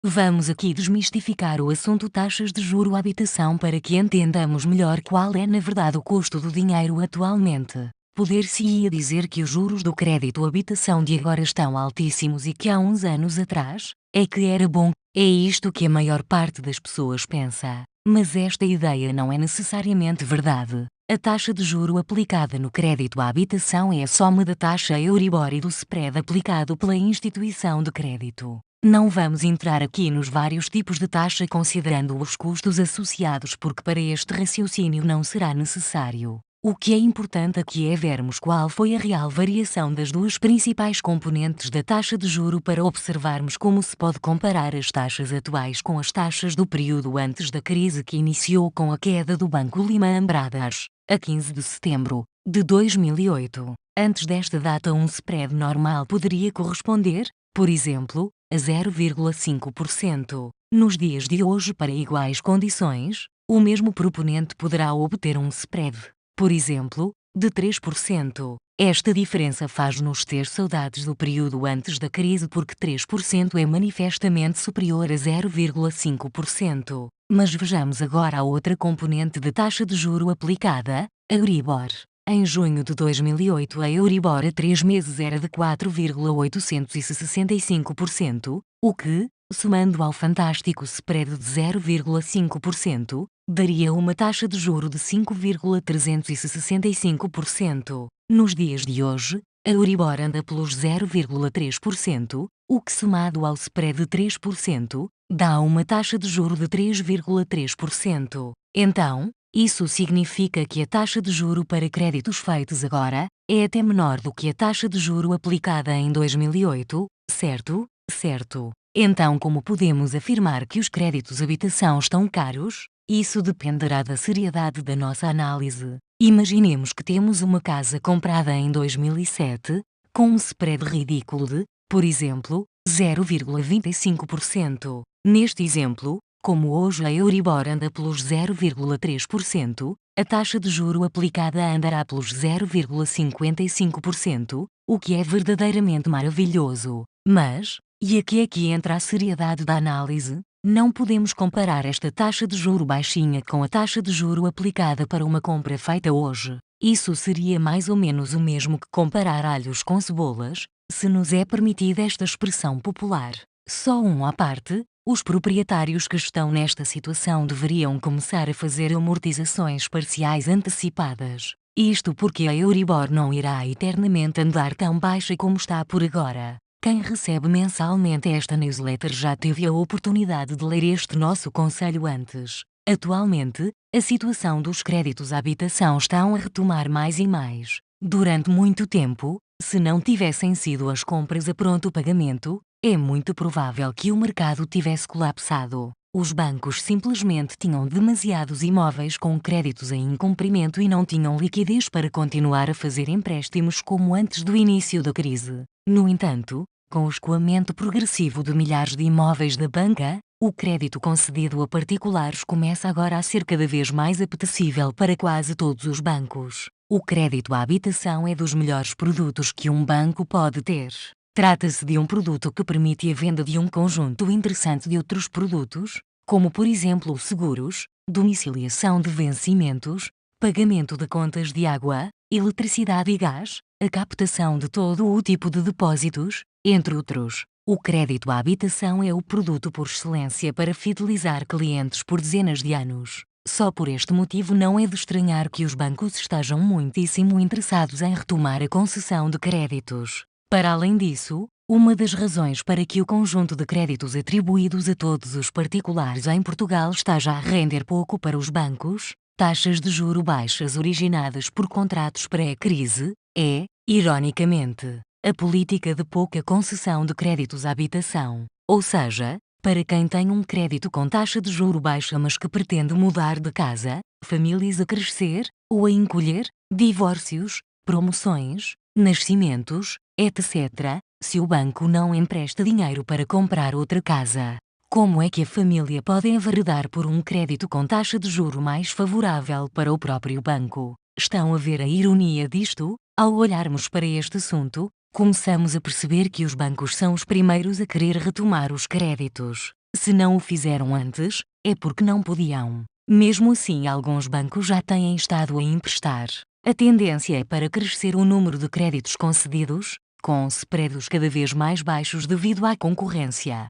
Vamos aqui desmistificar o assunto taxas de juro habitação para que entendamos melhor qual é na verdade o custo do dinheiro atualmente. Poder-se-ia dizer que os juros do crédito habitação de agora estão altíssimos e que há uns anos atrás, é que era bom, é isto que a maior parte das pessoas pensa. Mas esta ideia não é necessariamente verdade. A taxa de juro aplicada no crédito à habitação é a soma da taxa Euribor e do spread aplicado pela instituição de crédito. Não vamos entrar aqui nos vários tipos de taxa considerando os custos associados porque para este raciocínio não será necessário. O que é importante aqui é vermos qual foi a real variação das duas principais componentes da taxa de juro para observarmos como se pode comparar as taxas atuais com as taxas do período antes da crise que iniciou com a queda do Banco Lehman Brothers, a 15 de setembro de 2008. Antes desta data um spread normal poderia corresponder, por exemplo, a 0,5%. Nos dias de hoje para iguais condições, o mesmo proponente poderá obter um spread, por exemplo, de 3%. Esta diferença faz-nos ter saudades do período antes da crise porque 3% é manifestamente superior a 0,5%. Mas vejamos agora a outra componente de taxa de juro aplicada, a Euribor. Em junho de 2008 a Euribor a 3 meses era de 4,865%, o que, somando ao fantástico spread de 0,5%, daria uma taxa de juro de 5,365%. Nos dias de hoje, a Euribor anda pelos 0,3%, o que somado ao spread de 3%, dá uma taxa de juro de 3,3%. Então, isso significa que a taxa de juro para créditos feitos agora é até menor do que a taxa de juro aplicada em 2008, certo? Certo. Então, como podemos afirmar que os créditos habitação estão caros? Isso dependerá da seriedade da nossa análise. Imaginemos que temos uma casa comprada em 2007, com um spread ridículo de, por exemplo, 0,25%. Neste exemplo, como hoje a Euribor anda pelos 0,3%, a taxa de juro aplicada andará pelos 0,55%, o que é verdadeiramente maravilhoso. Mas, e aqui entra a seriedade da análise, não podemos comparar esta taxa de juro baixinha com a taxa de juro aplicada para uma compra feita hoje. Isso seria mais ou menos o mesmo que comparar alhos com cebolas, se nos é permitida esta expressão popular. Só à parte, os proprietários que estão nesta situação deveriam começar a fazer amortizações parciais antecipadas. Isto porque a Euribor não irá eternamente andar tão baixa como está por agora. Quem recebe mensalmente esta newsletter já teve a oportunidade de ler este nosso conselho antes. Atualmente, a situação dos créditos à habitação estão a retomar mais e mais. Durante muito tempo, se não tivessem sido as compras a pronto pagamento, é muito provável que o mercado tivesse colapsado. Os bancos simplesmente tinham demasiados imóveis com créditos em incumprimento e não tinham liquidez para continuar a fazer empréstimos como antes do início da crise. No entanto, com o escoamento progressivo de milhares de imóveis da banca, o crédito concedido a particulares começa agora a ser cada vez mais apetecível para quase todos os bancos. O crédito à habitação é dos melhores produtos que um banco pode ter. Trata-se de um produto que permite a venda de um conjunto interessante de outros produtos, como por exemplo seguros, domiciliação de vencimentos, pagamento de contas de água, eletricidade e gás, a captação de todo o tipo de depósitos, entre outros. O crédito à habitação é o produto por excelência para fidelizar clientes por dezenas de anos. Só por este motivo não é de estranhar que os bancos estejam muitíssimo interessados em retomar a concessão de créditos. Para além disso, uma das razões para que o conjunto de créditos atribuídos a todos os particulares em Portugal está já a render pouco para os bancos, taxas de juro baixas originadas por contratos pré-crise, é, ironicamente, a política de pouca concessão de créditos à habitação. Ou seja, para quem tem um crédito com taxa de juro baixa mas que pretende mudar de casa, famílias a crescer ou a encolher, divórcios, promoções, nascimentos, etc., se o banco não empresta dinheiro para comprar outra casa, como é que a família pode enveredar por um crédito com taxa de juro mais favorável para o próprio banco? Estão a ver a ironia disto? Ao olharmos para este assunto, começamos a perceber que os bancos são os primeiros a querer retomar os créditos. Se não o fizeram antes, é porque não podiam. Mesmo assim, alguns bancos já têm estado a emprestar. A tendência é para crescer o número de créditos concedidos, com spreads cada vez mais baixos devido à concorrência.